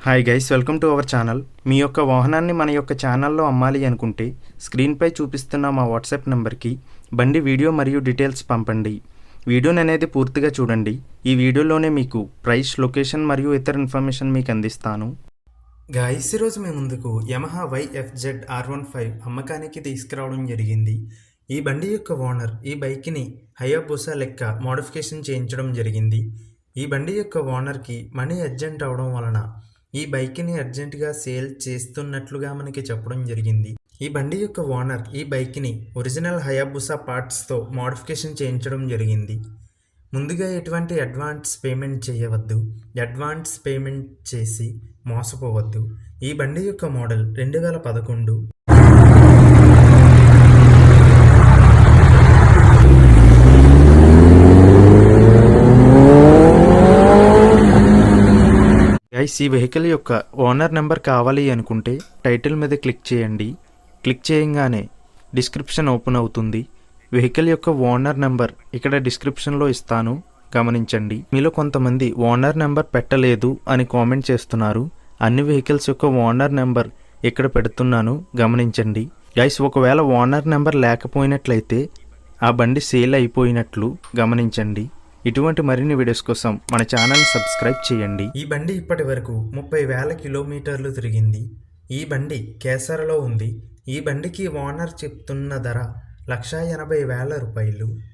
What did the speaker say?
Hi guys, welcome to our channel. మీ యొక్క వాహనాన్ని మన యొక్క ఛానల్లో అమ్మాలి అనుకుంటే స్క్రీన్పై చూపిస్తున్న మా వాట్సాప్ నెంబర్కి బండి వీడియో మరియు డీటెయిల్స్ పంపండి. వీడియోని అనేది పూర్తిగా చూడండి. ఈ వీడియోలోనే మీకు ప్రైస్, లొకేషన్ మరియు ఇతర ఇన్ఫర్మేషన్ మీకు అందిస్తాను. గైస్, ఈరోజు మీ ముందుకు యమహా YFZ R15 అమ్మకానికి తీసుకురావడం జరిగింది. ఈ బండి యొక్క ఓనర్ ఈ బైక్ని హయాబుసా లెక్క మోడిఫికేషన్ చేయించడం జరిగింది. ఈ బండి యొక్క ఓనర్కి మనీ అర్జెంట్ అవడం వలన ఈ బైక్ని అర్జెంటుగా సేల్ చేస్తున్నట్లుగా మనకి చెప్పడం జరిగింది. ఈ బండి యొక్క ఓనర్ ఈ బైక్ని ఒరిజినల్ హయాబుసా పార్ట్స్తో మోడిఫికేషన్ చేయించడం జరిగింది. ముందుగా ఎటువంటి అడ్వాన్స్ పేమెంట్ చేయవద్దు. అడ్వాన్స్ పేమెంట్ చేసి మోసపోవద్దు. ఈ బండి యొక్క మోడల్ 2011. గైస్, ఈ వెహికల్ యొక్క ఓనర్ నెంబర్ కావాలి అనుకుంటే టైటిల్ మీద క్లిక్ చేయండి. క్లిక్ చేయగానే డిస్క్రిప్షన్ ఓపెన్ అవుతుంది. వెహికల్ యొక్క ఓనర్ నెంబర్ ఇక్కడ డిస్క్రిప్షన్లో ఇస్తాను, గమనించండి. మీలో కొంతమంది ఓనర్ నెంబర్ పెట్టలేదు అని కామెంట్ చేస్తున్నారు. అన్ని వెహికల్స్ యొక్క ఓనర్ నెంబర్ ఇక్కడ పెడుతున్నాను, గమనించండి. గైస్, ఒకవేళ ఓనర్ నెంబర్ లేకపోయినట్లయితే ఆ బండి సేల్ అయిపోయినట్లు గమనించండి. ఇటువంటి మరిన్ని వీడియోస్ కోసం మన ఛానల్ సబ్స్క్రైబ్ చేయండి. ఈ బండి ఇప్పటి వరకు 30,000 కిలోమీటర్లు తిరిగింది. ఈ బండి కేసరలో ఉంది. ఈ బండికి ఓనర్ చెప్తున్న ధర 1,80,000 రూపాయలు.